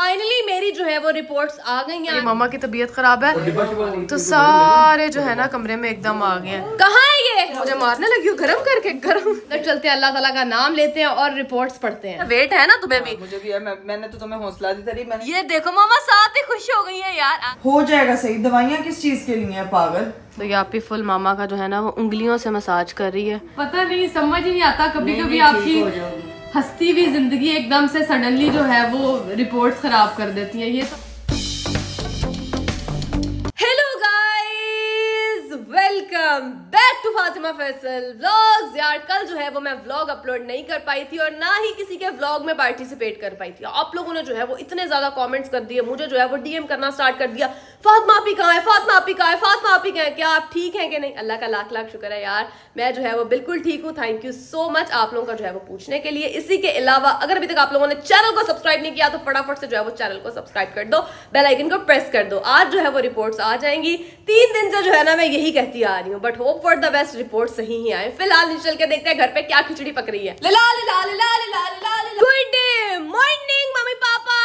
Finally मेरी जो है वो रिपोर्ट्स आ गई हैं। मामा की तबीयत खराब है तो सारे जो है ना कमरे में एकदम आ गए हैं। कहाँ है ये? मुझे मारने लगी हूँ गरम करके गरम। तो चलते हैं, अल्लाह ताला का नाम लेते हैं और रिपोर्ट्स पढ़ते हैं। वेट है ना तुम्हें भी? मुझे भी है, मैंने तो तुम्हें हौसला दी थी। मैंने ये देखो मामा साथ ही खुश हो गई है यार। हो जाएगा सही। दवाइयाँ किस चीज के लिए है पागल? तो ये आपकी फुल मामा का जो है ना वो उंगलियों से मसाज कर रही है। पता नहीं, समझ ही नहीं आता। कभी कभी आपकी हंसती हुई जिंदगी एकदम से सडनली जो है वो रिपोर्ट्स खराब कर देती है। ये तो hello guys, welcome back to Fatima Faisal vlogs. यार कल जो है वो मैं व्लॉग अपलोड नहीं कर पाई थी और ना ही किसी के व्लॉग में पार्टिसिपेट कर पाई थी। आप लोगों ने जो है वो इतने ज्यादा कमेंट्स कर दिए, मुझे जो है वो डीएम करना स्टार्ट कर दिया, फातिमा आपी कहाँ है, फातिमा आपी कहाँ है, फातिमा आपी कहाँ है, क्या आप ठीक हैं कि नहीं? अल्लाह का लाख लाख शुक्र है यार, मैं जो है वो बिल्कुल ठीक हूँ। थैंक यू सो मच आप लोगों का जो है वो पूछने के लिए। इसी के अलावा अगर अभी तक आप लोगों ने चैनल को सब्सक्राइब नहीं किया तो फटाफट से जो है वो चैनल को सब्सक्राइब कर दो, बेल आइकन को प्रेस कर दो। आज जो है वो रिपोर्ट्स आ जाएंगी। 3 दिन से जो है ना मैं यही कहती आ रही हूँ, but hope for the best report सही ही आए। फिलहाल चल के देखते हैं घर पे क्या खिचड़ी पक रही है। Good morning mummy papa.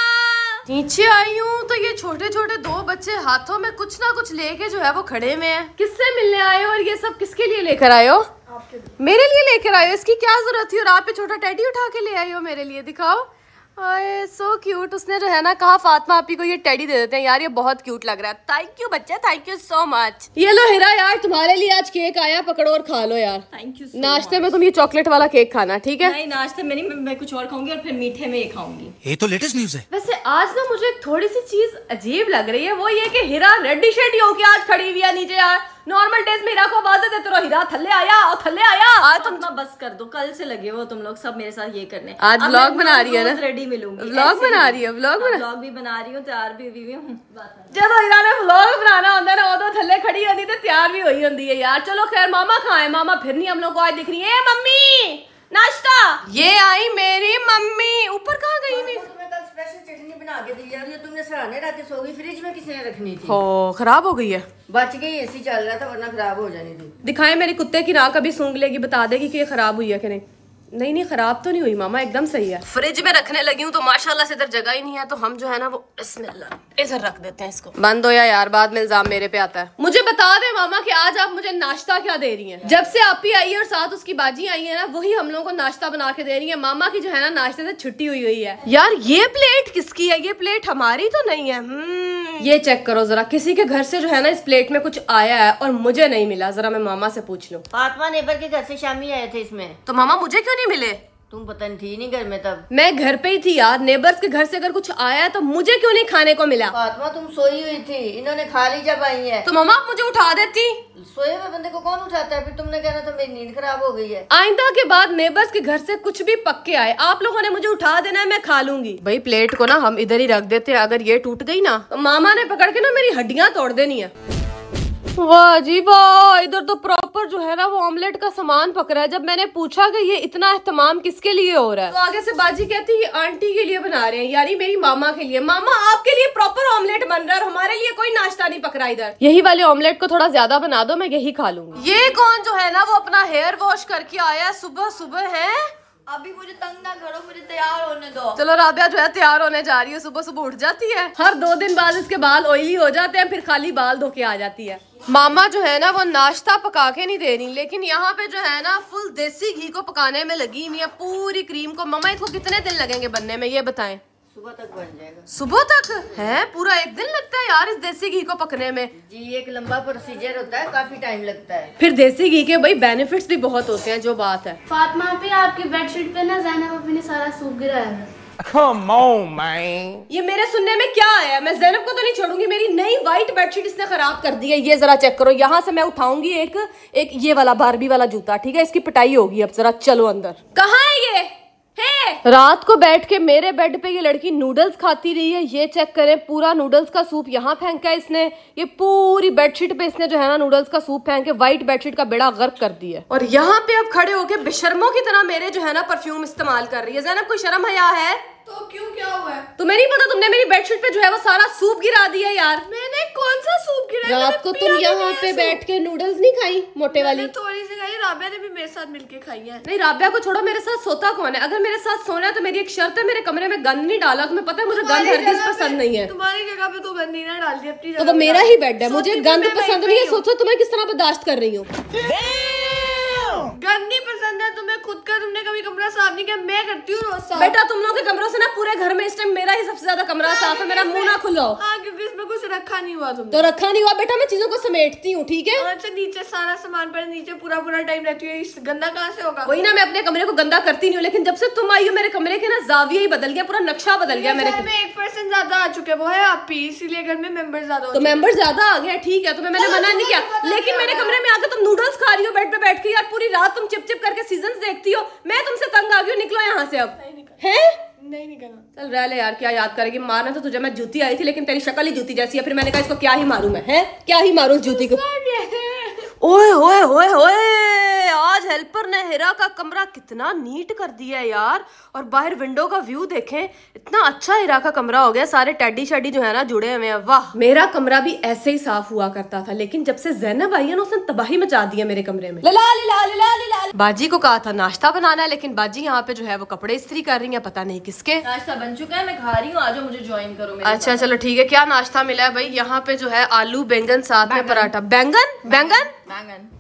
नीचे आई हूँ तो ये छोटे छोटे 2 बच्चे हाथों में कुछ ना कुछ लेके जो है वो खड़े में है। किससे मिलने आए हो और ये सब किसके लिए लेकर आए हो? मेरे लिए लेकर आए हो? इसकी क्या जरूरत थी? और आप पे छोटा टेडी उठा के ले आई हो मेरे लिए, दिखाओ। आए सो क्यूट। उसने जो है ना कहा फातिमा आपी को ये टेडी दे देते हैं। यार ये बहुत क्यूट लग रहा है। थैंक यू बच्चे, थैंक यू सो मच। ये लो हिरा यार तुम्हारे लिए आज केक आया, पकड़ो और खा लो यार। Thank you. नाश्ते में तुम ये चॉकलेट वाला केक खाना, ठीक है? नहीं नाश्ते में नहीं, मैं कुछ और खाऊंगी और फिर मीठे में ये खाऊंगी। ये तो लेटेस्ट न्यूज है। वैसे आज ना मुझे थोड़ी सी चीज अजीब लग रही है, वो ये कि हिरा रेडी शेडी होके आज खड़ी हुई है नीचे। यार नॉर्मल डेज में हिरा को आवाज देते रहो, हिरा थल्ले आया और थल्ले आया। आज तुम बस कर दो, कल से लगे हो तुम लोग सब मेरे साथ ये करने। आज व्लॉग बना रही है ना? रेडी मिलूंगी। व्लॉग बना रही है? व्लॉग भी बना रही हूँ, तैयार भी हुई हूँ। जब हिरा ने व्लॉग बनाना होता है ना, वो तो थल्ले खड़ी होती है, तैयार भी हुई होती है यार। चलो खैर, मामा कहाँ है? मामा फिर नहीं हम लोग को आज दिख रही है। मम्मी नाश्ता। ये आई मेरी मम्मी। ऊपर कहाँ गई? मैं स्पेशल चटनी बना के दी यार, ये तुमने सराहने रख के सो गई। फ्रिज में किसने रखनी थी? हो खराब हो गई है। बच गई, एसी चल रहा था वरना खराब हो जानी थी। दिखाएं मेरी कुत्ते की नाक अभी सूंघ लेगी, बता देगी कि ये खराब हुई है कि नहीं। नहीं नहीं खराब तो नहीं हुई मामा, एकदम सही है। फ्रिज में रखने लगी हूँ तो माशाल्लाह से इधर जगह ही नहीं है, तो हम जो है ना वो बिस्मिल्लाह इधर रख देते हैं इसको। बंद हो यार, बाद में इल्जाम मेरे पे आता है। मुझे बता दे मामा कि आज आप मुझे नाश्ता क्या दे रही हैं? जब से आप ही आई है और साथ उसकी बाजी आई है ना, वही हम लोगों को नाश्ता बना के दे रही है। मामा की जो है ना नाश्ते से छुट्टी हुई है। यार ये प्लेट किसकी है? ये प्लेट हमारी तो नहीं है। ये चेक करो जरा, किसी के घर से जो है ना इस प्लेट में कुछ आया है और मुझे नहीं मिला। जरा मैं मामा से पूछ लूं। फातिमा नेबर के घर से शामी आए थे इसमें। तो मामा मुझे क्यों नहीं मिले? तुम पता नहीं थी नहीं घर में तब। मैं घर पे ही थी यार। नेबर्स के घर से अगर कुछ आया है तो मुझे क्यों नहीं खाने को मिला? फातिमा तुम सोई हुई थी, इन्होंने खा ली जब आई है। तो मामा आप मुझे उठा देती। सोए हुए बंदे को कौन उठाता है? फिर तुमने कहना था मेरी नींद खराब हो गई है। आइंदा के बाद नेबर्स के घर से कुछ भी पक के आए, आप लोगों ने मुझे उठा देना है, मैं खा लूंगी। भाई प्लेट को ना हम इधर ही रख देते हैं, अगर ये टूट गई ना तो मामा ने पकड़ के ना मेरी हड्डियां तोड़ देनी है। वाह जी वाह, इधर तो प्रॉपर जो है ना वो ऑमलेट का सामान पक रहा है। जब मैंने पूछा कि ये इतना एहतमाम किसके लिए हो रहा है, तो आगे से बाजी कहती है आंटी के लिए बना रहे हैं, यानी मेरी मामा के लिए। मामा आपके लिए प्रॉपर ऑमलेट बन रहा है और हमारे लिए कोई नाश्ता नहीं पक रहा इधर। यही वाले ऑमलेट को थोड़ा ज्यादा बना दो, मैं यही खा लूंगी। ये कौन जो है ना वो अपना हेयर वॉश करके आया सुबह सुबह है? अभी मुझे तंग ना करो, मुझे तैयार होने दो। चलो राबिया जो है तैयार होने जा रही है। सुबह सुबह उठ जाती है, हर 2 दिन बाद इसके बाल ऑयली हो जाते हैं, फिर खाली बाल धो के आ जाती है। मामा जो है ना वो नाश्ता पका के नहीं दे रही, लेकिन यहाँ पे जो है ना फुल देसी घी को पकाने में लगी हुई है, पूरी क्रीम को। मामा इसको कितने दिन लगेंगे बनने में, ये बताएं? सुबह तक बन जाएगा। सुबह तक है? पूरा 1 दिन लगता है यार इस देसी घी को पकने में? जी एक लंबा प्रोसीजर होता है, काफी टाइम लगता है। फिर देसी घी के भाई बेनिफिट्स भी बहुत होते हैं, जो बात है। फातिमा पे आपकी बेडशीट पे ना ज़ैनब अपनी ने सारा सूख गिराया है। Come on, man. ये मेरे सुनने में क्या आया? मैं ज़ैनब को तो नहीं छोड़ूंगी, मेरी नई व्हाइट बेडशीट इसने खराब कर दी है। ये जरा चेक करो, यहाँ से मैं उठाऊंगी एक ये वाला बारबी वाला जूता, ठीक है? इसकी पिटाई होगी अब। जरा चलो अंदर। कहाँ है ये? रात को बैठ के मेरे बेड पे ये लड़की नूडल्स खाती रही है। ये चेक करें, पूरा नूडल्स का सूप यहाँ फेंका है इसने। ये पूरी बेडशीट पे इसने जो है ना नूडल्स का सूप फेंक के व्हाइट बेडशीट का बेड़ा गर्क कर दिया। और यहाँ पे अब खड़े होके बेशर्मों की तरह मेरे जो है ना परफ्यूम इस्तेमाल कर रही है। ज़ैनब कोई शर्म हया है? तो क्यों, क्या हुआ है? तुम्हें नहीं पता? तुमने मेरी बेडशीट पे जो है वो सारा सूप गिरा दिया यार। मैंने कौन सा सूप गिराया? रात को तुम यहाँ पे बैठ के नूडल्स नहीं खाई मोटे वाली? थोड़ी सी खाई, राबिया ने भी मेरे साथ मिलके खाई है। नहीं राबिया को छोड़ो, मेरे साथ सोता कौन है? अगर मेरे साथ सोना है तो मेरी एक शर्त है, मेरे कमरे में गंद नहीं डाला। तुम्हें पता है मुझे गंद हरगिज़ पसंद नहीं है। तुम्हारी जगह पे तो गंद नहीं ना डाल दी अपनी जगह। तो वो मेरा ही बेड है, मुझे गंद पसंद नहीं है। सोचो तुम्हें किस तरह बर्दाश्त कर रही हूँ। गंद नहीं पसंद है तुम्हें खुद का, तुमने कभी कमरा साफ नहीं किया। मैं करती हूँ रोज साफ। बेटा तुम लोगों के कमरों से ना पूरे घर में इस टाइम मेरा ही सबसे ज्यादा कमरा साफ है। मेरा मुंह ना खुलाओ। हाँ क्योंकि इसमें कुछ रखा नहीं हुआ तुमने। तो रखा नहीं हुआ बेटा, मैं चीजों को समेटती हूँ ठीक है। अच्छा नीचे सारा सामान पर नीचे पूरा टाइम रहती है, इस गंदा कहाँ से होगा? वही ना, मैं अपने कमरे को गंदा करती नहीं हूँ, लेकिन जब से तुम आई हो मेरे कमरे के ना जाविया ही बदल गया, पूरा नक्शा बदल गया। मेरे घर में 1% ज्यादा आ चुके, वो है आप ही, इसीलिए घर में मेंबर ज्यादा। तो मेंबर ज्यादा आ गया ठीक है, तुम्हें मैंने मना नहीं किया, लेकिन मेरे कमरे में आकर तुम नूडल्स खा रही हो बेड पे बैठ के। यार पूरी रात तुम चिप चिप करके सीजन्स देखती हो, मैं तुमसे तंग आ गई हूँ। निकलो यहाँ से अब। है नहीं निकलना। चल रह ले यार, क्या याद करेगी? मारना तो तुझे मैं जूती आई थी, लेकिन तेरी शक्ल ही जूती जैसी है। फिर मैंने कहा इसको क्या ही मारूं मैं, है क्या ही मारूं इस जूती को। ओए होए होए होए, आज हेल्पर ने हिरा का कमरा कितना नीट कर दिया है यार। और बाहर विंडो का व्यू देखें, इतना अच्छा हिरा का कमरा हो गया। सारे टेडी शेडी जो है ना जुड़े हुए हैं। वाह, मेरा कमरा भी ऐसे ही साफ हुआ करता था, लेकिन जब से ज़ैनब आई है ना उसने तबाही मचा दी है मेरे कमरे में। लला लला लला लला। बाजी को कहा था नाश्ता बनाना है, लेकिन बाजी यहाँ पे जो है वो कपड़े इस्त्री कर रही है, पता नहीं किसके। नाश्ता बन चुका है, मैं खा रही हूँ, आजो मुझे ज्वाइन करो मेरे। अच्छा चलो ठीक है। क्या नाश्ता मिला है भाई? यहाँ पे जो है आलू बैंगन साथ में पराठा। बैंगन बैंगन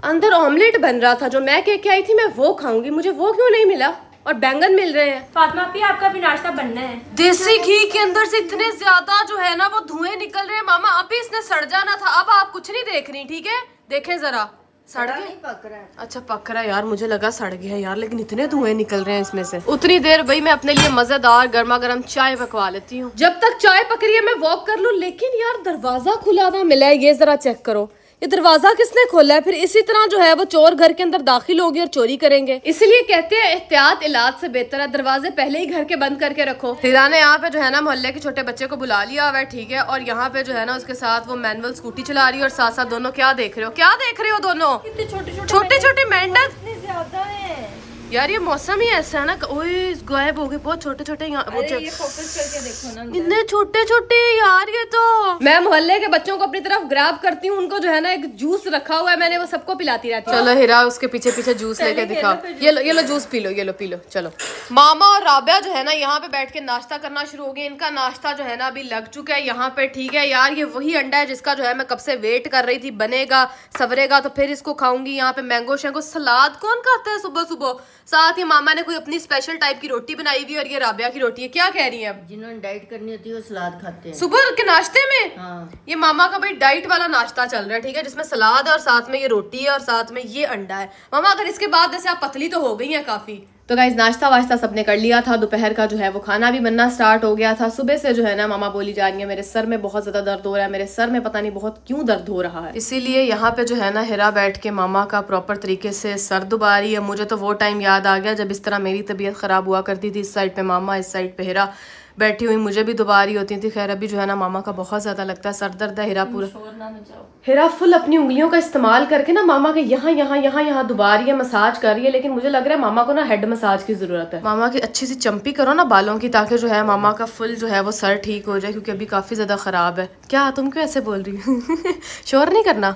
अंदर ऑमलेट बन रहा था जो मैं कह के आई थी मैं वो खाऊंगी, मुझे वो क्यों नहीं मिला और बैंगन मिल रहे हैं। फातिमा आपी आपका भी नाश्ता बनना है। देसी घी के अंदर से इतने ज्यादा जो है ना वो धुएं निकल रहे हैं। मामा अभी इसने सड़ जाना था, अब आप कुछ नहीं देख रही ठीक है? देखें जरा, सड़ गया। पक रहा है। अच्छा पक रहा है यार, मुझे लगा सड़ गया यार, लेकिन इतने धुएं निकल रहे हैं इसमें से। उतनी देर भाई मैं अपने लिए मजेदार गर्मा गर्म चाय पकवा लेती हूँ। जब तक चाय पक रही है मैं वॉक कर लूँ, लेकिन यार दरवाजा खुला हुआ मिला है, ये जरा चेक करो। ये दरवाजा किसने खोला है? फिर इसी तरह जो है वो चोर घर के अंदर दाखिल होंगे और चोरी करेंगे। इसलिए कहते हैं एहतियात इलाज से बेहतर है, दरवाजे पहले ही घर के बंद करके रखो। हिरा ने यहाँ पे जो है ना मोहल्ले के छोटे बच्चे को बुला लिया हुआ है ठीक है, और यहाँ पे जो है ना उसके साथ वो मैनुअल स्कूटी चला रही है, और साथ साथ दोनों क्या देख रहे हो? क्या देख रहे हो दोनों? छोटे छोटे मेंढक यार, ये मौसम ही ऐसा है ना। ओए गायब हो गए, बहुत छोटे छोटे यहाँ। ये फोकस करके देखो ना, इतने छोटे छोटे यार। ये तो मैं मोहल्ले के बच्चों को अपनी तरफ ग्रैब करती हूँ, उनको जो है ना एक जूस रखा हुआ है मैंने, वो सबको पिलाती रहती हूँ। चलो हिरा उसके पीछे पीछे जूस लेके दिखा। ये लो जूस पी लो, ये लो पी लो। चलो मामा और राबिया जो है ना यहाँ पे बैठ के नाश्ता करना शुरू हो गए। इनका नाश्ता जो है ना अभी लग चुका है यहाँ पे ठीक है यार। ये वही अंडा है जिसका जो है मैं कब से वेट कर रही थी, बनेगा सवरेगा तो फिर इसको खाऊंगी। यहाँ पे मैंगो शैंगो। सलाद कौन खाता है सुबह सुबह? साथ ही मामा ने कोई अपनी स्पेशल टाइप की रोटी बनाई हुई, और ये राबिया की रोटी है। क्या कह रही है? अब जिन्होंने डाइट करनी होती है वो सलाद खाते हैं सुबह के नाश्ते में। हाँ। ये मामा का भाई डाइट वाला नाश्ता चल रहा है ठीक है, जिसमें सलाद है और साथ में ये रोटी है और साथ में ये अंडा है। मामा अगर इसके बाद जैसे आप पतली तो हो गई हैं काफी। तो गाइस नाश्ता वाश्ता सबने कर लिया था, दोपहर का जो है वो खाना भी बनना स्टार्ट हो गया था। सुबह से जो है ना मामा बोली जा रही है मेरे सर में बहुत ज्यादा दर्द हो रहा है, मेरे सर में पता नहीं बहुत क्यों दर्द हो रहा है। इसीलिए यहाँ पे जो है ना हिरा बैठ के मामा का प्रॉपर तरीके से सर दुबा रही है। मुझे तो वो टाइम याद आ गया जब इस तरह मेरी तबीयत खराब हुआ करती थी, इस साइड पे मामा इस साइड पे हिरा बैठी हुई, मुझे भी दुबा रही होती थी। खैर अभी जो है ना मामा का बहुत ज्यादा लगता है सर दर्द है। हिरा पूरा हिरा फुल अपनी उंगलियों का इस्तेमाल करके ना मामा के यहाँ यहाँ यहाँ यहाँ दुबा रही है, मसाज कर रही है, लेकिन मुझे लग रहा है मामा को ना हेड मसाज की जरूरत है। मामा की अच्छी सी चंपी करो ना बालों की, ताकि जो है मामा का फुल जो है वो सर ठीक हो जाए, क्योंकि अभी काफी ज्यादा खराब है। क्या तुम क्यों ऐसे बोल रही हो? शोर नहीं करना।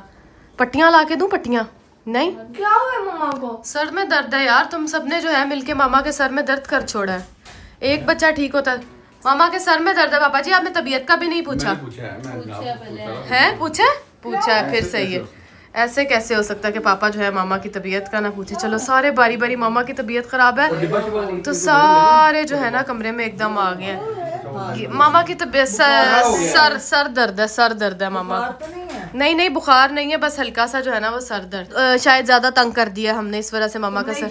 पट्टियां ला के दूं? पट्टियां नहीं। क्या हुआ मामा को? सर में दर्द है यार, तुम सबने जो है मिलके मामा के सर में दर्द कर छोड़ा है। एक बच्चा ठीक होता है। मामा के सर में दर्द है। पापा जी आपने तबीयत का भी नहीं पूछा? पूछा है फिर सही है। ऐसे कैसे हो सकता है कि पापा जो है मामा की तबीयत का ना पूछे? चलो सारे बारी बारी, मामा की तबीयत खराब है तो सारे जो है ना कमरे में एकदम आ गए हैं। मामा की तबीयत सर दर्द है, सर दर्द है मामा को। नहीं बुखार नहीं है, बस हल्का सा जो है ना वो सर दर्द। शायद ज्यादा तंग कर दिया हमने इस वजह से मामा का सर।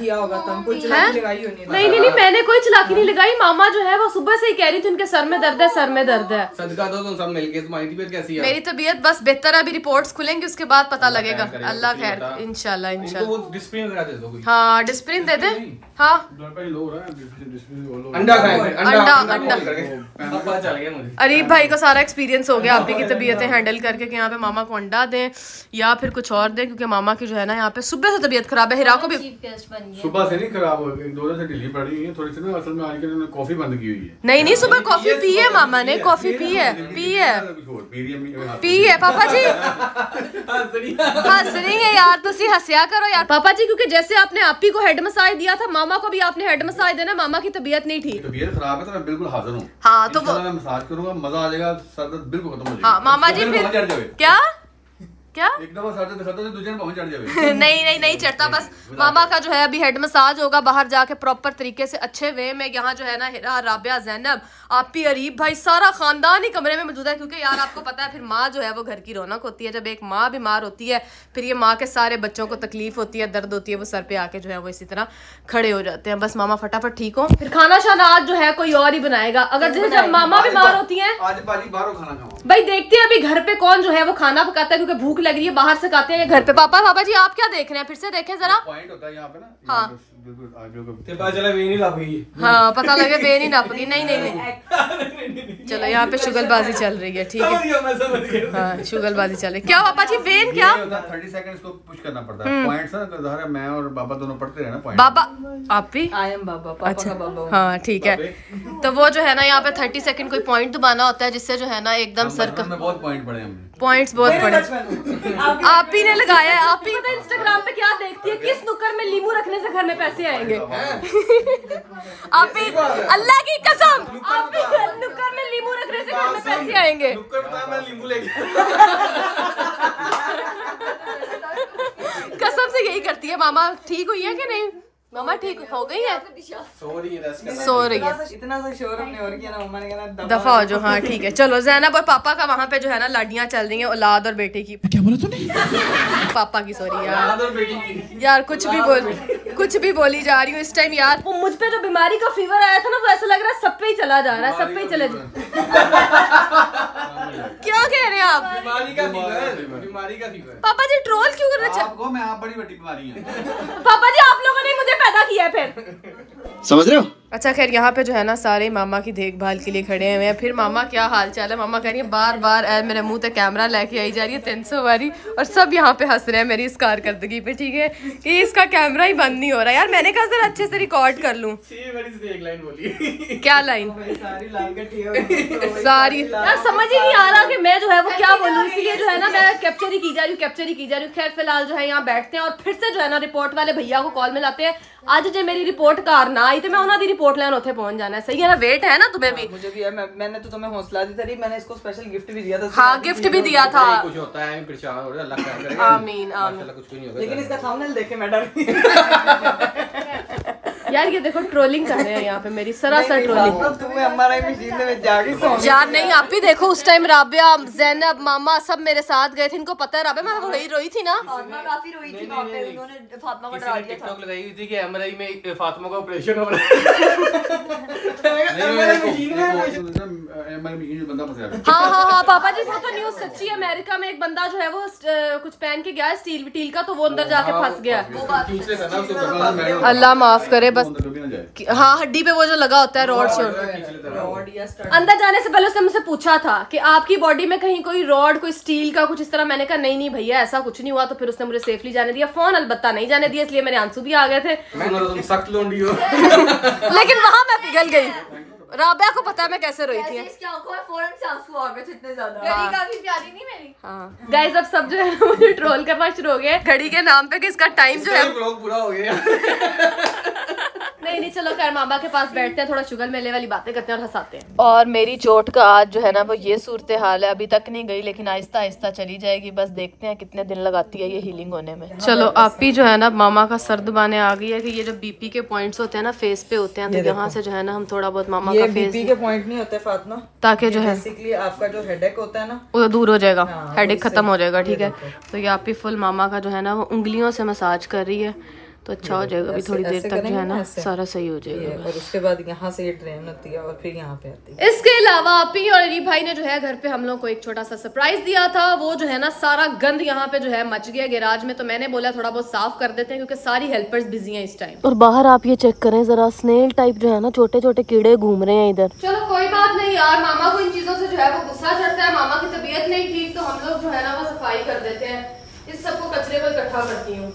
नहीं मैंने कोई चलाकी नहीं लगाई। मामा जो है वो सुबह से ही कह रही थी उनके सर में दर्द है, सर में दर्द है। सदका दो तुम सब मिलके। तुम्हारी तबीयत कैसी है? मेरी तबीयत बस बेहतर है, अभी रिपोर्ट्स खुलेंगी उसके बाद पता लगेगा। अल्लाह खैर, इंशाल्लाह इंशाल्लाह। डिस्प्रिन वगैरह दे दो कोई। हाँ डिस्प्रिन दे दे। हाँ अंडा खाएं। अंडा। अरीब भाई को सारा एक्सपीरियंस हो गया आपकी की तबीयतें हैंडल करके, कि यहाँ पे मामा को अंडा दें या फिर कुछ और दें, क्योंकि मामा की जो है ना यहाँ पे सुबह से तबीयत खराब है। हिरा को भी सुबह से नहीं खराब हो, 2 दिन से ढीली पड़ी है थोड़ी सी ना, असल में आज के कॉफी बंद की हुई है। नहीं सुबह कॉफी पी है मामा ने, कॉफी पी है पापा जी। हंस रही है यार, तुसी हंसिया करो यार पापा जी, क्योंकि जैसे आपने आपी को हेड मसाज दिया था, मामा को भी आपने हेड मसाज देना। मामा की तबीयत नहीं ठीक, तबीयत खराब है तो मैं बिल्कुल हाजिर हूँ। हाँ तो वो मैं मसाज करूंगा, मजा आ जाएगा, सर दर्द बिल्कुल खत्म हो जाएगा। हाँ मामा जी फिर क्या एक दफा सर दर्द खत्म हो दूसरे दिन चढ़ जाए। नहीं चढ़ता, बस मामा का जो है अभी हेड मसाज होगा बाहर जाके प्रॉपर तरीके से अच्छे वे में। यहाँ जो है ना हिरा, राबिया, ज़ैनब, आपी, अरीब भाई, सारा खानदान ही कमरे में मौजूद है, क्योंकि यार आपको पता है फिर माँ जो है वो घर की रौनक होती है। जब एक माँ बीमार होती है फिर ये माँ के सारे बच्चों को तकलीफ होती है, दर्द होती है, वो सर पे आके जो है वो इसी तरह खड़े हो जाते हैं। बस मामा फटाफट ठीक हो, फिर खाना शाना आज जो है कोई और ही बनाएगा। अगर जैसे जब मामा बीमार होती है, आज बाजी बाहरों खाना खाओ भाई देखते हैं अभी घर पे कौन जो है वो खाना पकाता है, क्योंकि भूख लग रही है। बाहर से खाते हैं घर पे। पापा जी आप क्या देख रहे हैं, फिर से देखें जरा। पॉइंट होता है यहाँ पे ना। हाँ बिल्कुल आगे को पता चला वे नहीं लापी। हाँ पता लगे वे नहीं नापगी। नहीं चलो यहाँ पे शुगलबाजी चल रही है, ठीक है। हाँ शुगलबाजी चल रही है। क्या पापा जी वेन क्या 30 सेकंड्स को पुश करना पड़ता है। पॉइंट्स ना मैं और बाबा दोनों पढ़ते रहे ना पॉइंट। बाबा आप भी? आई एम बाबा, पापा अच्छा का बाबा। हाँ ठीक है। तो वो जो है ना यहाँ पे 30 सेकंड कोई पॉइंट दबाना होता है, जिससे जो है ना एकदम सर्कल में बहुत पॉइंट पड़े हमने। पॉइंट्स बहुत पड़े। आप ही ने लगाया है। आप ही तो इंस्टाग्राम पे क्या देखती है, किस नुक्कड़ में लीमू रखने से घर में पैसे आएंगे। आप ही अल्लाह की कसम, आप ही नुक्कड़ में लीमू रखने से घर में पैसे आएंगे। कसम से यही करती है। मामा ठीक हुई है कि नहीं? मामा ठीक हो गई है, सो रही है। इतना सा शोर हमने और किया ना, मम्मा ने कहना दफा हो जो। हाँ ठीक है चलो। ज़ैनब और पापा का वहाँ पे जो है ना लाडियाँ चल रही हैं, औलाद और बेटे की। क्या बोला तूने? पापा की सॉरी यार कुछ भी बोली जा रही हूँ इस टाइम यार। वो मुझ पे जो बीमारी का फीवर आया था ना, वो ऐसा लग रहा है सब पे ही चला जा रहा है, सब पे ही चले क्या कह रहे हैं आप? बीमारी का फीवर। पापा जी ट्रोल क्यों कर रहे? आपको मैं आप बड़ी बड़ी बीमारी है। पापा जी आप लोगों ने मुझे पैदा किया है फिर, समझ रहे हो? अच्छा खैर यहाँ पे जो है ना सारे मामा की देखभाल के लिए खड़े हुए हैं। फिर मामा क्या हाल चाल है? मामा कह रही है बार बार मेरे मुंह पे कैमरा लेके आई जा रही है 300 बारी, और सब यहाँ पे हंस रहे हैं मेरी इस कारकर्दगी पे, ठीक है, कि इसका कैमरा ही बंद नहीं हो रहा। यार मैंने कहा जरा अच्छे से रिकॉर्ड कर लूँ। एक लाइन बोली। क्या लाइन? सारी लाल कटी हो सारी यार समझ ही नहीं आ रहा कि मैं जो है वो क्या बोलूँ, इसीलिए जो है ना मैं कैप्चर ही की जा रही हूँ। खैर फिलहाल जो है यहाँ बैठते हैं और फिर से जो है ना रिपोर्ट वाले भैया को कॉल में लाते हैं। आज जो मेरी रिपोर्ट कार ना आई तो मैं उन्होंने रिपोर्ट लेने उठे पहुंच जाना है। सही है ना? वेट है ना तुम्हें भी? मुझे भी है। मैंने तो तुम्हें हौसला दी थी, मैंने इसको स्पेशल गिफ्ट भी दिया था। हाँ गिफ्ट भी दिया था। कुछ होता है परेशान हो रहा है, अल्लाह खैर करेगा। आमीन आमीन। कुछ नहीं होगा, लेकिन इसका थंबनेल देखे मैं डर यार ये देखो ट्रोलिंग कर रहे हैं यहाँ पे मेरी, सरासर ट्रोलिंग। तुम्हें हमारा मशीन में जाके सो यार नहीं आप भी देखो, उस टाइम राबिया, ज़ैनब, मामा सब मेरे साथ गए थे। इनको पता है राबिया मैं वही रोई थी ना। फातिमा काफी रोई थी वहाँ पे, उन्होंने फातिमा को डरा दिया था। टिकटॉक लगाई हुई थी कि एमआरआई में फातिमा का ऑपरेशन हो रहा है। हाँ पापा जी वो तो न्यूज सच्ची है। अमेरिका में एक बंदा जो है वो कुछ पहन के गया है स्टील का, तो वो अंदर जाके फंस गया। अल्लाह माफ करे। बस हाँ हड्डी पे वो जो लगा होता है रॉड शॉट, अंदर जाने से पहले उसने मुझसे पूछा था कि आपकी बॉडी में कहीं कोई रॉड, कोई स्टील का कुछ इस तरह। मैंने कहा नहीं भैया ऐसा कुछ नहीं हुआ। तो फिर उसने मुझे सेफली जाने दिया। फोन अलबत्ता नहीं जाने दिया, इसलिए मेरे आंसू भी आ गए थे। सख्त लोंडी हो। लेकिन वहां मैं पिघल गई। राबिया को पता है मैं कैसे रोई थी। इसकी आंखों में फौरन से आंसू आ गए थे इतने ज्यादा। हाँ। काफी प्यारी नहीं मेरी। हाँ गाइस अब सब जो है ना मुझे ट्रोल करना शुरू हो गया घड़ी के नाम पे कि इसका टाइम जो है व्लॉग पूरा हो गया। नहीं चलो खैर मामा के पास बैठते हैं, थोड़ा शुगर मेले वाली बातें करते हैं और हंसाते हैं। और मेरी चोट का आज जो है ना वो ये सूरत हाल है, अभी तक नहीं गई लेकिन आहिस्ता आहिस्ता चली जाएगी। बस देखते हैं कितने दिन लगाती है ये हीलिंग होने में। चलो आप ही जो है ना मामा का सर दबाने आ गई है कि ये जो बीपी के पॉइंट्स होते हैं ना फेस पे होते हैं, तो यहाँ से जो है ना हम थोड़ा बहुत मामा का फेस बीपी के पॉइंट नहीं होते फातिमा, ताकि जो है बेसिकली आपका जो हेडेक होता है ना वो दूर हो जाएगा, हेडेक खत्म हो जाएगा, ठीक है। तो ये आप ही फुल मामा का जो है ना वो उंगलियों से मसाज कर रही है, तो अच्छा हो जाएगा। अभी थोड़ी देर तक जो है ना सारा सही हो जाएगा। और उसके बाद यहाँ से ये ड्रेन होती है और फिर यहाँ पे आती है। इसके अलावा आपी और अली भाई ने जो है घर पे हम लोग को एक छोटा सा सरप्राइज दिया था। वो जो है ना सारा गंद यहाँ पे जो है मच गया गैराज में, तो मैंने बोला थोड़ा बहुत साफ कर देते हैं क्योंकि सारी हेल्पर्स बिजी हैं इस टाइम। और बाहर आप ये चेक करें जरा, स्नेल टाइप जो है ना छोटे छोटे कीड़े घूम रहे हैं इधर। चलो कोई बात नहीं यार, मामा को इन चीजों से जो है वो गुस्सा चढ़ता है। मामा की तबीयत नहीं ठीक तो हम लोग जो है ना वो सफाई देते हैं। इस सबको कचरे पर इकट्ठा करती हूँ।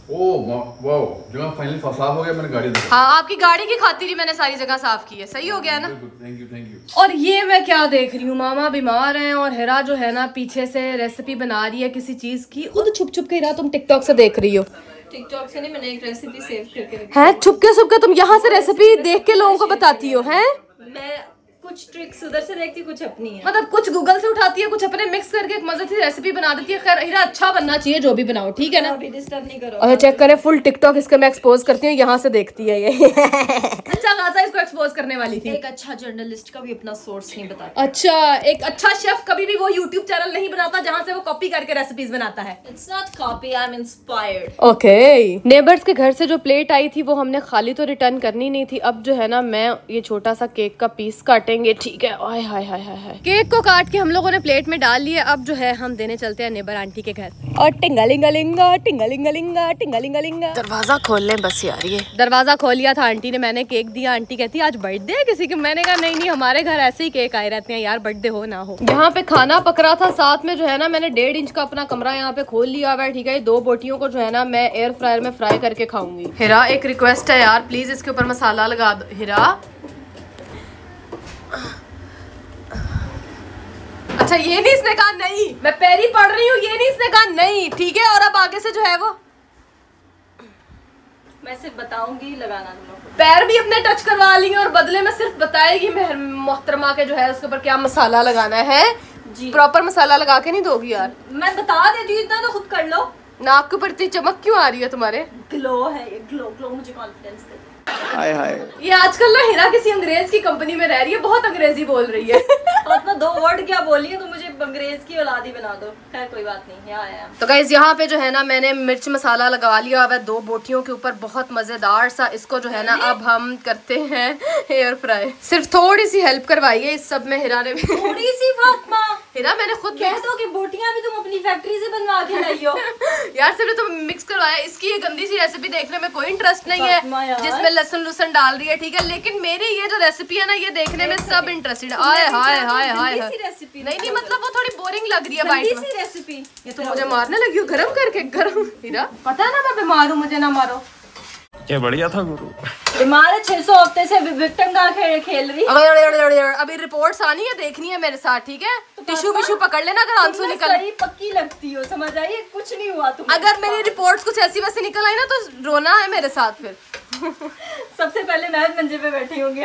वाओ, जगह फाइनली साफ हो गया। मैंने गाड़ी देखी। हाँ, आपकी गाड़ी की खातिर ही मैंने सारी जगह साफ की है। सही हो गया ना? Thank you. और ये मैं क्या देख रही हूँ, मामा बीमार हैं और हिरा जो है ना पीछे से रेसिपी बना रही है किसी चीज की। खुद छुप छुप के हिरा तुम टिकटॉक से देख रही हो। टिकटॉक से नहीं, मैंने एक रेसिपी सेव करके रखी है। छुप के तुम यहाँ से रेसिपी देख के लोगों को बताती हो? हैं? मैं कुछ ट्रिक्स उधर से देखती, कुछ अपनी है। मतलब कुछ गूगल से उठाती है, कुछ अपने मिक्स करके एक मजे की रेसिपी बना देती है। खैर हिरा, अच्छा बनना चाहिए जो भी बनाओ, ठीक है ना? अभी डिस्टर्ब नहीं करो। और चेक करें फुल टिकटॉक इसका मैं एक्सपोज करती हूँ, यहाँ से देखती है ये। अच्छा खासा इसको एक्सपोज करने वाली थी। एक अच्छा जर्नलिस्ट का भी अपना सोर्स नहीं बताता। अच्छा, एक अच्छा शेफ कभी भी वो यूट्यूब चैनल नहीं बनाता जहाँ से वो कॉपी करके रेसिपीज बनाता है। It's not copy, I am inspired. Okay. Neighbours के घर से जो प्लेट आई थी वो हमने खाली तो रिटर्न करनी नहीं थी। अब जो है ना मैं ये छोटा सा केक का पीस काटेंगे, ठीक है? हाय हाय हाय हाय। केक को काट के हम लोगों ने प्लेट में डाल लिया। अब जो है हम देने चलते हैं नेबर आंटी के घर। और टिंगलिंगलिंगा टिंगलिंगलिंगा टिंगलिंगलिंगा। दरवाजा खोल ले बस यार। ये दरवाजा खोल लिया था आंटी ने, मैंने केक दिया। आंटी कहती है आज बर्थडे है किसी की। मैंने कहा नहीं हमारे घर ऐसे ही केक आए रहते हैं यार, बर्थडे हो ना हो। यहाँ पे खाना पक रहा था, साथ में जो है ना मैंने 1.5 इंच का अपना कमरा यहाँ पे खोल लिया हुआ है, ठीक है? 2 बोटियों को जो है ना मैं एयर फ्रायर में फ्राई करके खाऊंगी। हिरा एक रिक्वेस्ट है यार, प्लीज इसके ऊपर मसाला लगा दो। हिरा अच्छा, ये नहीं इसने कहा नहीं, मैं पैरी पढ़ रही हूँ, ये नहीं इसने कहा नहीं, ठीक है? और अब आगे से जो है वो मैं सिर्फ बताऊंगी, लगाना तुम लोग। पैर भी अपने टच करवा ली और बदले में सिर्फ बताएगी मोहतरमा के जो है उसके ऊपर क्या मसाला लगाना है जी। प्रॉपर मसाला लगा के नहीं दोगी यार? मैं बता देती हूँ, इतना तो खुद कर लो। नाक के ऊपर इतनी चमक क्यों आ रही है तुम्हारे? ग्लो है ये, ग्लो मुझे कॉन्फिडेंस दे। हाय हाय। ये आजकल ना हिरा किसी अंग्रेज की कंपनी में रह रही है, बहुत अंग्रेजी बोल रही है। अपना 2 वर्ड क्या बोली है तो मुझे अंग्रेज की औलादी बना दो। खैर कोई बात नहीं, यहाँ आया। तो गाइस यहाँ पे जो है ना मैंने मिर्च मसाला लगा लिया हुआ है 2 बोटियों के ऊपर, बहुत मजेदार सा। इसको जो है ना अब हम करते हैं एयर फ्राई। सिर्फ थोड़ी सी हेल्प करवाई है इस सब में हिरा ने भी। थोड़ी सी फातिमा, हिरा मैंने खुद कह दो कि बोटियां भी तुम अपनी फैक्ट्री से बनवा के लाई हो। यार सिर्फ तुम मिक्स करवाया। इसकी ये गंदी सी रेसिपी देखने में कोई इंटरेस्ट नहीं है जिसमें लहसुन डाल रही है, ठीक है? लेकिन मेरी ये जो रेसिपी है ना ये देखने में सब इंटरेस्टेड। हाय हाय हाय हाय। नहीं मतलब वो थोड़ी बोरिंग लग रही है बाइट में। रेसिपी ये तो मुझे मारने लगी हो गरम करके। गरम हिरा, पता है ना मैं बीमार हूँ, मुझे ना मारो। क्या बढ़िया था गुरु। बीमार 600 हफ्ते से विक्टिम का खेल रही। अभी रिपोर्ट्स आनी है, देखनी है मेरे साथ, ठीक है? टिश्यू विश्यू पकड़ लेना अगर आंसू निकल। सही पक्की लगती हो, समझ आई? कुछ नहीं हुआ तुम। अगर मेरी रिपोर्ट्स कुछ ऐसी वैसी निकल आई ना तो रोना है मेरे साथ फिर। सबसे पहले मैं मंजे पे बैठी होंगी।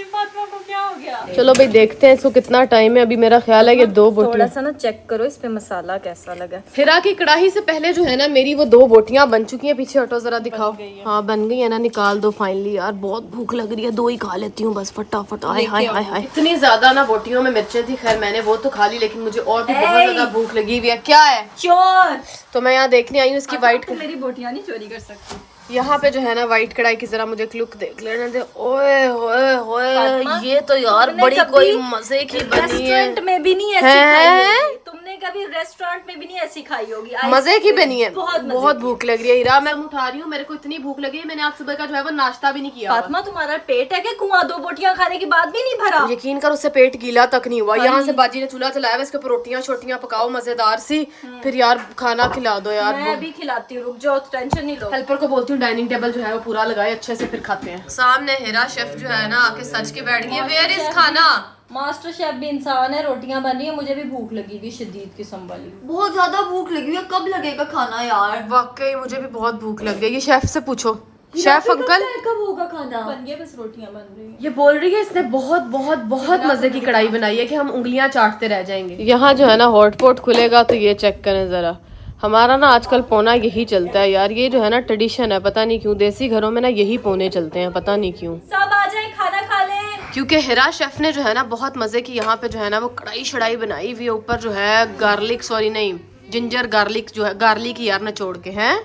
फातिमा को क्या हो गया? चलो भाई देखते हैं इसको कितना टाइम है। अभी मेरा ख्याल है ये 2 बोटियां। थोड़ा सा ना चेक करो इस पे मसाला कैसा लगा। हिरा की कढ़ाई से पहले जो है ना मेरी वो 2 बोटियां बन चुकी हैं। पीछे हटो जरा दिखाओ। हाँ बन गई है ना, निकाल दो फाइनली। यार बहुत भूख लग रही है, 2 ही खा लेती हूँ बस फटाफट। हाय हाय हाय हाय। इतनी ज्यादा ना बोटियों में मिर्चें थी, खैर मैंने वो तो खा ली, लेकिन मुझे और भी बहुत ज्यादा भूख लगी हुई है। क्या है? चोर। तो मैं यहाँ देखने आई हूँ इसकी व्हाइट। मेरी बोटियां नहीं चोरी कर सकती। यहाँ पे जो है ना व्हाइट कढ़ाई की जरा मुझे लुक देख लेने दे। ओए होए होए, ये तो यार बड़ी कोई मजे की बनी है। रेस्टोरेंट में भी नहीं ऐसी खाई होगी। तुमने कभी रेस्टोरेंट में भी नहीं ऐसी खाई होगी। मजे की बनी है। बहुत भूख लग रही है हिरा, मैं उठा रही हूँ। मेरे को इतनी भूख लगी है, मैंने आज सुबह का जो है वो नाश्ता भी नहीं किया। फातिमा तुम्हारा पेट है कि कुआं 2 बोटियां खाने के बाद भी नहीं भरा? यकीन कर उससे पेट गीला तक नहीं हुआ। यहाँ से बाजी ने चूल्हा चलाया, इसके ऊपर रोटियां छोटियां पकाओ मजेदार सी, फिर यार खाना खिला दो यार। मैं भी खिलाती हूँ, रुक जाओ, टेंशन नहीं लो। हेल्पर को बोलती हूँ डाइनिंग टेबल जो है वो पूरा लगाए अच्छे से, फिर खाते हैं। सामने हिरा शेफ जो है ना आके सज के बैठ गई है। वेयर इज खाना? मास्टर शेफ भी इंसान है, रोटियां बन रही है, मुझे भी भूख लगी हुई शदीद किस्म वाली। बहुत ज्यादा भूख लगी हुई है, कब लगेगा खाना यार? वाकई मुझे भी बहुत भूख लग गई। ये शेफ से पूछो, शेफ अंकल कब होगा खाना? बन गया, बस रोटियां बन रही हैं। ये बोल रही है इसने बहुत बहुत बहुत मजे की कढ़ाई बनाई है कि हम उंगलियां चाटते रह जाएंगे। यहाँ जो है ना हॉटपॉट खुलेगा तो ये चेक करें जरा। हमारा ना आजकल पौना यही चलता है यार, ये जो है ना ट्रेडिशन है, पता नहीं क्यों देसी घरों में ना यही पौने चलते हैं, पता नहीं क्यों। सब आ जाए खाना खा ले। क्योंकि हिरा शेफ ने जो है ना बहुत मजे की यहाँ पे जो है ना वो कढ़ाई शढ़ाई बनाई हुई है। ऊपर जो है गार्लिक, सॉरी नहीं जिंजर गार्लिक जो है, गार्लिक यार नचोड़ के हैं।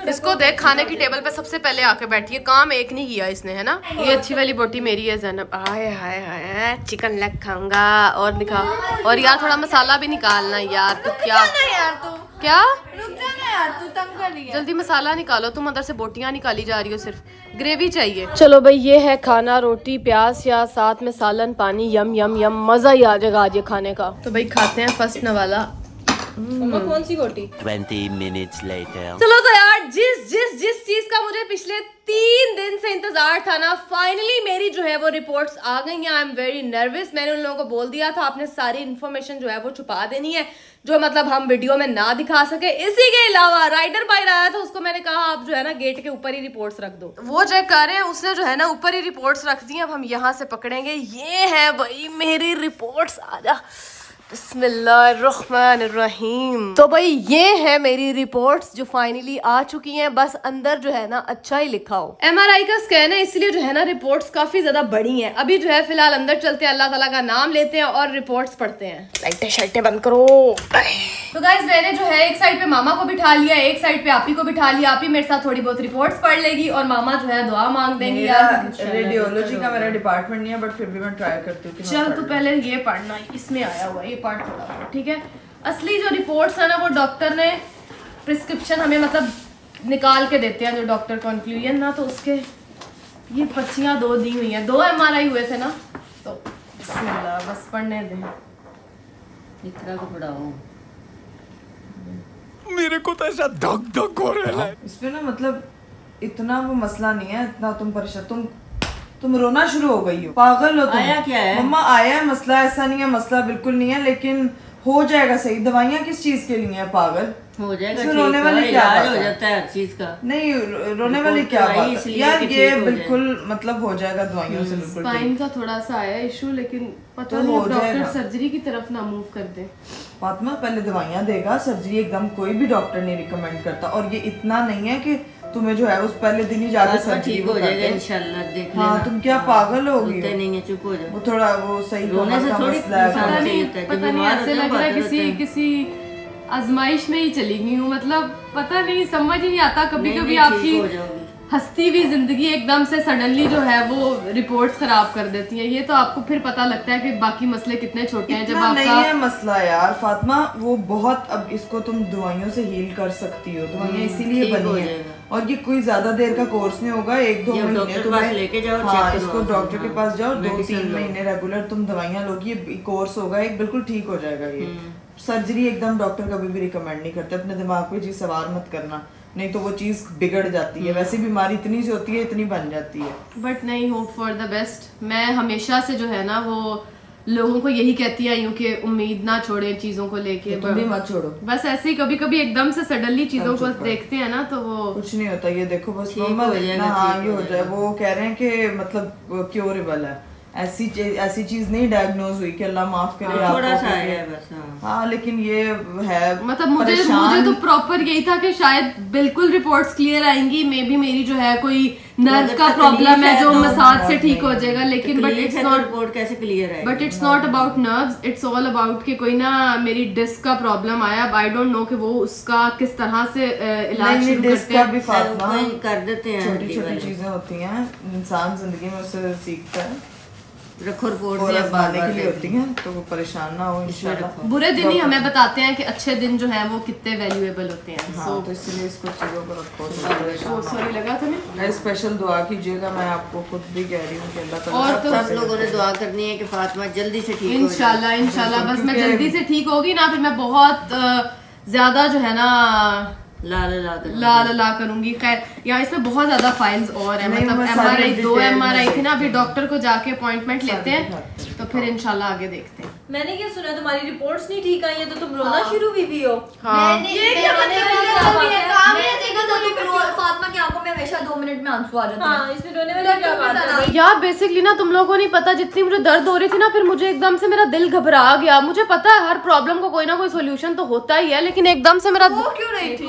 इसको देख खाने की टेबल पे सबसे पहले आके बैठी है, काम एक नहीं किया इसने, है ना। ये अच्छी वाली बोटी मेरी है ज़ैनब। हाय हाय हाय, चिकन लेग खाऊंगा। और दिखा, और यार थोड़ा मसाला भी निकालना यार। तो क्या यार तू क्या रुक जाना यार, तू तंग कर रही है। जल्दी मसाला निकालो, तुम अंदर से बोटियां निकाली जा रही हो, सिर्फ ग्रेवी चाहिए। चलो भाई ये है खाना, रोटी प्याज या साथ में सालन पानी, यम यम यम, मजा ही आ जाएगा आज ये खाने का। तो भाई खाते हैं फर्स्ट वाला। मम्मा कौन सी गोटी? 20 minutes later. चलो तो यार, जिस चीज का मुझे पिछले 3 दिन से इंतजार था ना, फाइनली मेरी जो है वो रिपोर्ट्स आ गई हैं। I am very nervous. मैंने उन लोगों को बोल दिया था आपने सारी इन्फॉर्मेशन जो है वो छुपा देनी है, जो मतलब हम वीडियो में ना दिखा सके। इसी के अलावा राइडर भाई आया था, उसको मैंने कहा आप जो है ना गेट के ऊपर ही रिपोर्ट्स रख दो। वो चेक कर रहे हैं, उसने जो है ना ऊपर ही रिपोर्ट्स रख दी। अब हम यहाँ से पकड़ेंगे। ये है भाई मेरी रिपोर्ट्स। आजा, बिस्मिल्लाहिर्रहमानिर्रहीम। तो भाई ये है मेरी रिपोर्ट्स जो फाइनली आ चुकी हैं। बस अंदर जो है ना अच्छा ही लिखा हो। MRI का स्कैन है, इसलिए जो है ना रिपोर्ट्स काफी ज्यादा बड़ी हैं। अभी जो है फिलहाल अंदर चलते हैं, अल्लाह ताला का नाम लेते हैं और रिपोर्ट्स पढ़ते हैं। लाइटें शाइटें बंद करो। तो गाइस मैंने जो है एक साइड पे मामा को बिठा लिया, एक साइड पे आपी को बिठा लिया। आपी मेरे साथ थोड़ी बहुत रिपोर्ट्स पढ़ लेगी और मामा जो है दुआ मांग देंगी। रेडियोलॉजी का मेरा डिपार्टमेंट नहीं है, बट फिर भी मैं ट्राई करती हूँ। चल तू पहले ये पढ़ना, इसमें आया हुआ ये पार्ट थोड़ा, ठीक है। असली जो रिपोर्ट्स है ना वो डॉक्टर ने प्रिस्क्रिप्शन हमें मतलब निकाल के देते हैं, जो डॉक्टर कंक्लूजन ना, तो उसके ये पर्चियाँ 2 दी हुई हैं। 2 MRI हुए थे ना, तो बिस्मिल्लाह बस पढ़ने दें। इतना को पढ़ाओ। मेरे को तो ऐसा धक धक हो रहा है। इसमें ना मतलब इतना वो मसला नहीं है, इतना तुम परेशान तुम रोना शुरू हो गई हो, पागल हो तुम। आया क्या है? मम्मा आया है मसला, ऐसा नहीं है मसला बिल्कुल नहीं है, लेकिन हो जाएगा सही। दवाइयाँ किस चीज के लिए है पागल? हो जाएगा, इसमें रोने वाली क्या बात हो है? जाता है हर चीज का। नहीं रोने वाली क्या बात है यार, ये बिल्कुल मतलब हो जाएगा दवाइयों से बिल्कुल। स्पाइन का थोड़ा सा आया इशू, लेकिन पता तो नहीं हो डॉक्टर जाएगा। सर्जरी की तरफ ना मूव कर दे। फातिमा पहले दवाइयाँ देगा, सर्जरी एकदम कोई भी डॉक्टर नहीं रिकमेंड करता। और ये इतना नहीं है कि तुम्हें जो है उस पहले दिन ही जाकर सर्जरी ठीक हो जाएगा इंशाल्लाह, देख लेना। हाँ तुम क्या पागल हो गई हो? नहीं है, चुप हो जाओ। वो थोड़ा वो सही रोने से थोड़ी पता नहीं ऐसे लग रहा है किसी आजमाइश में ही चली गई हूँ। मतलब पता नहीं, समझ ही नहीं आता। कभी कभी आपकी हंसती हुई जिंदगी एकदम से सडनली जो है वो रिपोर्ट्स खराब कर देती है। ये तो आपको फिर पता लगता है कि बाकी मसले कितने छोटे हैं जब आपका नहीं है मसला यार फातिमा, वो बहुत अब इसको तुम दवाइयों से हील कर सकती हो। दवाइयाँ इसीलिए बनी है, और ये कोई ज्यादा देर का कोर्स नहीं होगा। 1-2 महीने तुम्हें लेके जाओ। हाँ, इसको डॉक्टर के पास जाओ, 2-3 महीने रेगुलर तुम दवाइयाँ लोगी, ये कोर्स होगा एक, बिल्कुल ठीक हो जाएगा। ये सर्जरी एकदम डॉक्टर कभी भी रिकमेंड नहीं करते। अपने दिमाग पे जी सवार मत करना, नहीं तो वो चीज बिगड़ जाती है। वैसे बीमारी इतनी सी होती है, इतनी बन जाती है। बट नहीं, होप फॉर द बेस्ट। मैं हमेशा से जो है ना वो लोगों को यही कहती आई हूँ कि उम्मीद ना छोड़े चीजों को लेके। तुम भी मत छोड़ो। बस ऐसे ही कभी कभी एकदम से सडनली चीजों को देखते हैं ना, तो वो कुछ नहीं होता। ये देखो बस मम्मा देखना, हाँ ये हो जाए। वो कह रहे हैं कि मतलब क्योरेबल है, ऐसी चीज नहीं डायग्नोज हुई कि अल्लाह माफ करे आपको। थोड़ा सा है बस। हाँ लेकिन ये है मतलब मुझे तो प्रॉपर यही था कि शायद बिल्कुल रिपोर्ट्स क्लियर आएंगी। मे बी मेरी जो है कोई नर्व का प्रॉब्लम है जो मसाज से ठीक हो जाएगा, लेकिन बट इट्स नॉट रिपोर्ट कैसे क्लियर है। But it's not about nerves, it's all about कि कोई ना मेरी डिस्क का प्रॉब्लम आया। अब आई डोंट नो कि वो उसका किस तरह से इलाज शुरू करते हैं। कर देते हैं, छोटी छोटी चीजें होती हैं, इंसान जिंदगी में उससे सीखता है। रखो रिपोर्ट के लिए होती हैं, तो वो परेशान ना हो इंशाल्लाह। बुरे दिन ही हमें बताते हैं कि अच्छे दिन जो हैं वो कितने वैल्यूएबल होते हैं। हाँ, तो इसलिए इसको चीजों को रखो। सॉरी लगा तुम्हें। स्पेशल दुआ कीजिएगा, मैं आपको खुद भी कह रही हूँ कि अल्लाह ताला और तो सब लोगों ने दुआ करनी है कि फातिमा जल्दी से ठीक हो। इंशाल्लाह बस मैं जल्दी से ठीक होगी ना, फिर मैं बहुत ज्यादा जो है ना ला करूंगी। खैर यहाँ इसमें बहुत ज्यादा फाइल्स और है, मतलब MRI 2 MRI थी ना। अभी डॉक्टर को जाके अपॉइंटमेंट लेते हैं, तो फिर इंशाल्लाह आगे देखते हैं। मैंने क्या सुना तुम्हारी रिपोर्ट्स नहीं ठीक आई है, तो तुम रोना शुरू भी हो। फातिमा की आंखों में हमेशा 2 मिनट में आंसू आ जाते हैं। इसमें रोने वाली क्या बात है? यार बेसिकली ना तुम लोगों को नहीं पता, जितनी मुझे दर्द हो रही थी ना, फिर मुझे एकदम से मेरा दिल घबरा गया। मुझे पता है हर प्रॉब्लम को कोई ना कोई सोल्यूशन तो होता ही है, लेकिन एकदम से मेरा क्यों रही थी?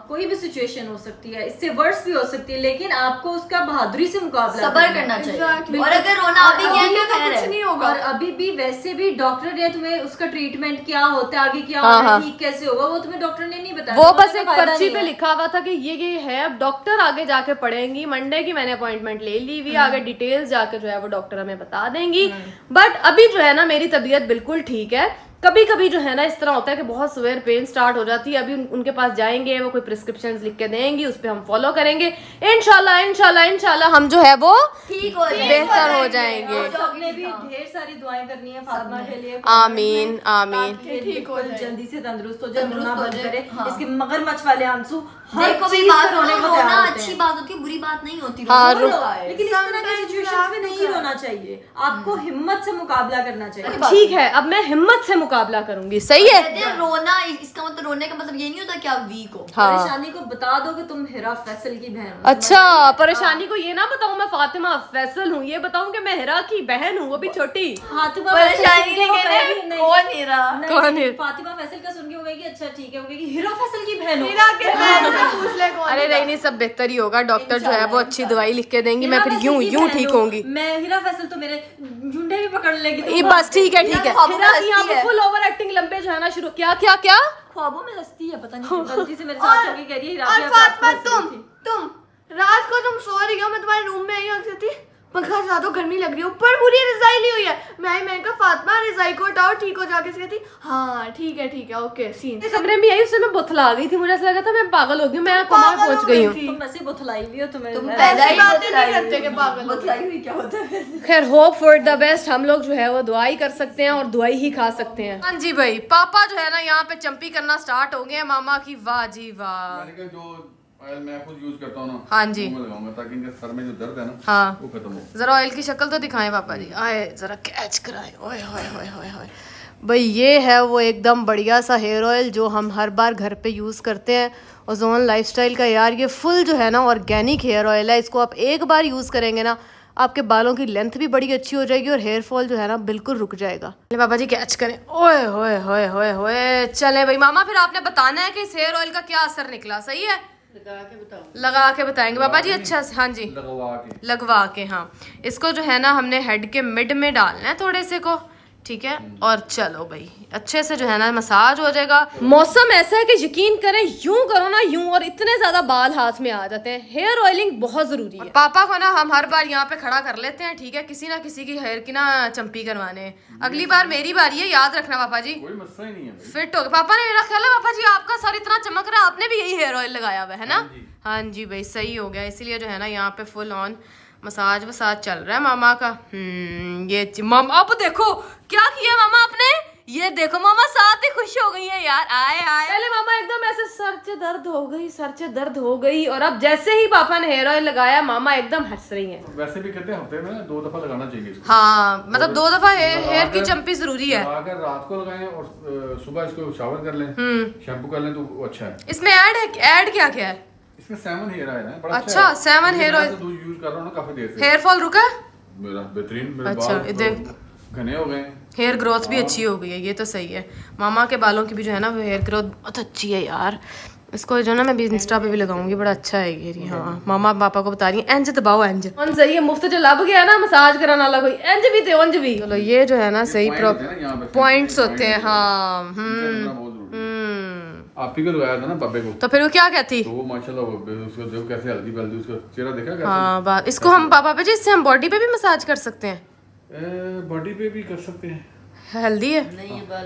कोई भी सिचुएशन हो सकती है, इससे वर्स भी हो सकती है, लेकिन आपको उसका बहादुरी से मुकाबला सब्र करना चाहिए। और अगर रोना आ भी गया तो कुछ नहीं होगा। और अभी भी वैसे भी डॉक्टर ने तुम्हें उसका ट्रीटमेंट क्या होता है, आगे क्या होगा, ठीक कैसे होगा, वो तुम्हें डॉक्टर ने नहीं बताया। वो बस एक पर्ची पे लिखा हुआ था कि ये है। अब डॉक्टर आगे जाके पढ़ेंगी। मंडे की मैंने अपॉइंटमेंट ले ली हुई, आगे डिटेल्स जाके जो है वो डॉक्टर हमें बता देंगी। बट अभी जो है ना मेरी तबीयत बिल्कुल ठीक है। कभी कभी जो है ना इस तरह होता है कि बहुत सिवियर पेन स्टार्ट हो जाती है। अभी उनके पास जाएंगे, वो कोई प्रिस्क्रिप्शन लिख के देंगी, उस पर हम फॉलो करेंगे। इंशाल्लाह हम जो है वो ठीक हो जाएंगे, बेहतर हो जाएंगे। सबने भी ढेर सारी दुआएं करनी है फातिमा के लिए। आमीन आमीन। ठीक हो जाए, जल्दी से तंदुरुस्त हो जाए, रोना बंद करे। इसके मगरमच्छ वाले आंसू देखो भी बात रोना अच्छी बात होती है, बुरी बात नहीं होती। लेकिन इस तरह की सिचुएशंस में नहीं रोना चाहिए, आपको हिम्मत से मुकाबला करना चाहिए। ठीक है, अब मैं हिम्मत से मुकाबला करूंगी। सही है। रोना इसका मतलब, रोने का मतलब ये नहीं होता कि आप वीक हो। परेशानी को बता दो कि तुम हिरा फैसल की बहन हो। अच्छा, परेशानी को ये ना बताऊं मैं फातिमा फैसल हूँ, ये बताऊं कि मैं हिरा की बहन हूँ, वो भी छोटी। फातिमा परेशानी कौन हिरा? फातिमा फैसल का सुन के हो गई कि अच्छा ठीक है, हो गई कि हिरा फैसल की बहन हो। अरे नहीं, सब बेहतर ही होगा। डॉक्टर जो है वो अच्छी दवाई लिख के देंगी, मैं फिर यूं ठीक होंगी। मैं हिरा फैसल तो मेरे झुंडे भी पकड़ लेगी। ये बस ठीक है। हिरा की यहाँ पे फुल ओवर एक्टिंग लंबे जो है ना शुरू। क्या क्या क्या ख्वाबों में हंसती है, पता नहीं गलती से मेरे साथ चल के कह रही है। और फातिमा तुम रात को तुम सो रही हो, मैं तुम्हारे रूम में आई हूँ, थी पंखा चला दो, गर्मी लग रही है, ऊपर पूरी रजाई ली हुई है। मैंने कहा फातिमा रजाई को हटाओ, ठीक हो जाके कहती हाँ ठीक है ओके सीन। कमरे में आई, उससे मैं बुथला गई थी, मुझे ऐसा लगा था मैं पागल हो गई, मैं कोमा में पहुंच गई हूँ। तुम ऐसे बुथलाई भी हो, तुम्हें तुम पहले ही बातें नहीं करते कि पागल बुथलाई हुई क्या होता है। खैर होप फॉर द बेस्ट। हम लोग जो है वो दुआई कर सकते हैं और दुआई ही खा सकते हैं। हाँ जी भाई, पापा जो है ना यहाँ पे चंपी करना स्टार्ट हो गए मामा की। वाह जी वाह। जो ऑयल मैं खुद यूज करता हूँ ना, हाँ जी, मैं लगाऊंगा ताकि इनके सर में जो दर्द है ना, हाँ, वो खत्म हो। जरा ऑयल की शक्ल तो दिखाएं पापा जी, आए जरा कैच कराएं। ओए होए होए होए होए भाई, ये है वो एकदम बढ़िया सा हेयर ऑयल जो हम हर बार घर पे यूज़ करते हैं, ओज़ोन लाइफस्टाइल का। यार ये फुल जो है ना ऑर्गेनिक हेयर ऑयल है। इसको आप एक बार यूज़ करेंगे ना, आपके बालों की लेंथ भी बड़ी अच्छी हो जाएगी और हेयर फॉल जो है ना बिल्कुल रुक जाएगा। पापा जी कैच करें। ओए होए होए होए होए। चले भाई मामा, फिर आपने बताना है कि इस हेयर ऑयल का क्या असर निकला। सही है, लगा के बताएंगे पापा जी। अच्छा हाँ जी, लगवा के। हाँ, इसको जो है ना हमने हेड के मिड में डालना है थोड़े से को, ठीक है। और चलो भाई अच्छे से जो है ना मसाज हो जाएगा। मौसम ऐसा है कि यकीन करें यूं करो ना यूं, और इतने ज्यादा बाल हाथ में आ जाते हैं। हेयर ऑयलिंग बहुत जरूरी है। पापा को ना हम हर बार यहाँ पे खड़ा कर लेते हैं, ठीक है, किसी ना किसी की हेयर की ना चंपी करवाने। अगली बार मेरी बारी है, याद रखना पापा जी। कोई मसला ही नहीं है। फिट हो गए पापा ने मेरा ख्याल है। पापा जी आपका सर इतना चमक रहा है, आपने भी यही हेयर ऑयल लगाया हुआ है ना? हाँ जी भाई, सही हो गया। इसीलिए जो है ना यहाँ पे फुल ऑन मसाज वसाज चल रहा है मामा का। ये मामा अब देखो क्या किया मामा आपने, ये देखो मामा साथ ही खुश हो गई है यार। आए आए पहले मामा एकदम ऐसे सर से दर्द हो गई और अब जैसे ही पापा ने हेयर ऑयल लगाया मामा एकदम हंस रही हैं। वैसे भी कहते हैं हफ्ते में 2 दफा लगाना चाहिए इसको। हाँ मतलब 2 दफा हेयर की चंपी जरूरी है। अगर रात को लगाएं और सुबह इसको शावर कर लें, शैम्पू कर लें तो अच्छा है। इसमें ऐड क्या क्या है? इसमें 7 हेयर ऑयल है, बड़ा अच्छा 7 हेयर ऑयल यूज कर रहा हूं ना काफी देर से। हेयर फॉल रुका? मेरा बेहतरीन, मेरे अच्छा, बाल घने हो गए, हेयर ग्रोथ भी अच्छी हो गई है। ये तो सही है। मामा के बालों की भी जो है ना वो हेयर ग्रोथ बहुत अच्छी है यार। इसको जो ना मैं भी इंस्टा पे भी लगाऊंगी, बड़ा अच्छा है ये। हाँ मामा पापा को बता रही है इंज दबाओ इंज। कौन सही है, मुफ्त जो लब गया ना मसाज कराने वाला कोई इंज भी थे उंज भी। चलो ये जो है ना सही पॉइंट्स होते हैं। हाँ आप ही को लगाया था ना पापे को, तो फिर वो क्या कहती? तो वो माशाल्लाह उसको देखो कैसे हल्दी बल्दी, उसका चेहरा देखा कैसे? हाँ बात इसको हम पापा जी इससे हम बॉडी पे भी मसाज कर सकते हैं। बॉडी पे भी कर सकते हैं। हेल्दी है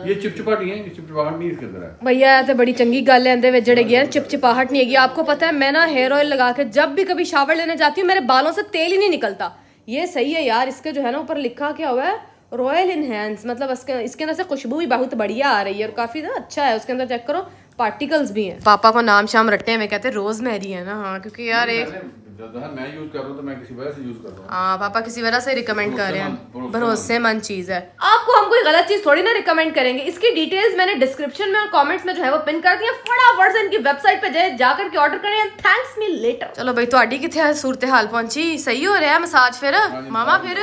ये चिपचिपाहट नहीं है, चिपचिपाहट नहीं इसके अंदर है भैया। तो बड़ी चंगी गल है अंदर जड़े गया, चिपचिपाहट नहीं है। आपको पता है मैं ना हेयर ऑयल लगा के जब भी कभी शावर लेने जाती हूँ मेरे बालों से तेल ही नहीं निकलता। ये सही है यार। इसके जो है ना ऊपर लिखा क्या हुआ है, रॉयल इनहेंस, मतलब इसके अंदर से खुशबू भी बहुत बढ़िया आ रही है और काफी ना अच्छा है। उसके अंदर चेक करो पार्टिकल्स भी हैं। पापा को नाम शाम रट्टे में कहते हैं रोजमेरी है ना। हाँ क्योंकि यार एक मैं यूज कर रहा हूं तो मैं किसी वजह से यूज कर रहा हूं। हाँ पापा किसी वजह से रिकमेंड कर रहे हैं, भरोसेमंद चीज है। आपको हम कोई गलत चीज थोड़ी ना रिकमेंड करेंगे। इसकी डिटेल्स मैंने डिस्क्रिप्शन में और कमेंट्स में जो है वो पिन कर दी है। फटाफट से इनकी वेबसाइट पे जाकर के ऑर्डर करें। Thanks me later. चलो भाई ਤੁਹਾਡੀ किथे सूरत हाल पहुंची? सही हो रहा है मसाज फिर मामा? फिर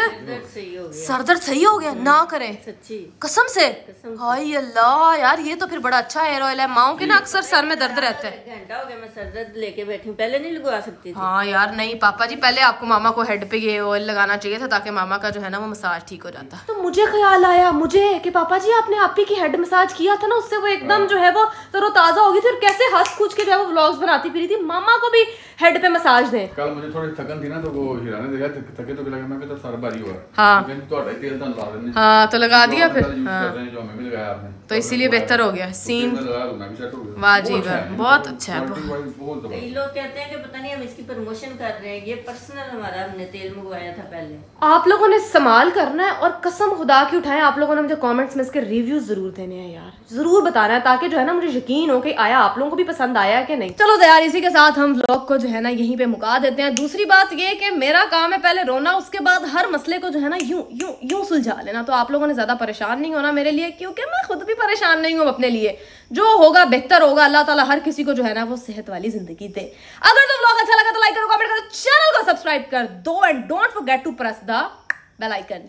सर दर्द सही हो गया ना? करें सच्ची कसम से? हाय अल्लाह यार, ये तो फिर बड़ा अच्छा हेयर ऑयल है। माओ के ना अक्सर सर में दर्द रहता है। घंटा हो गया मैं सर दर्द लेके बैठी हूं, पहले नहीं लगवा सकती थी। हाँ यार नहीं पापा जी, पहले आपको मामा को हेड पे ये ऑयल लगाना चाहिए था ताकि मामा का जो है ना वो मसाज ठीक हो जाता। तो मुझे ख्याल आया कि पापा जी आपने आप ही की हेड मसाज किया था ना, उससे वो एकदम जो है वो तरोताजा हो गई थी और कैसे हंस कूच के जो है वो व्लॉग्स बनाती फिरी थी। मामा को भी हेड पे मसाज दें। कल मुझे थोड़ी थकन थी ना तो वो हीरा ने देखा थके तो लगा मैं तो सर भारी हुआ। हाँ तो तेल तो लगा देने। हाँ तो लगा दिया फिर। हाँ जो हमें भी लगाया आपने तो इसीलिए बेहतर हो गया सीन। वाह जी वाह, बहुत अच्छा है। कई लोग कहते हैं कि पता नहीं हम इसकी प्रमोशन कर रहे हैं, ये पर्सनल हमारा, हमने तेल मंगवाया था पहले। आप लोगों ने इस्तेमाल करना है और कसम खुदा की उठाएं, आप लोगों ने मुझे कमेंट्स में इसके रिव्यूज जरूर देने हैं यार, जरूर बताना है ताकि जो है ना मुझे यकीन हो कि आया आप लोगों को भी पसंद आया कि नहीं। चलो यार इसी के साथ हम व्लॉग को जो है ना यहीं पे मुका देते हैं। दूसरी बात ये कि मेरा काम है पहले रोना, उसके बाद हर मसले को जो है ना यूं यूं यूं सुलझा लेना। तो आप लोगों ने ज्यादा परेशान नहीं होना मेरे लिए, क्योंकि मैं खुद भी परेशान नहीं हूँ अपने लिए। जो होगा बेहतर होगा, अल्लाह ताला हर किसी को जो है ना वो सेहत वाली जिंदगी दे। अगर तो व्लॉग अच्छा लगा तो लाइक करो, कमेंट करो, चैनल को सब्सक्राइब कर दो and don't forget to press the bell icon.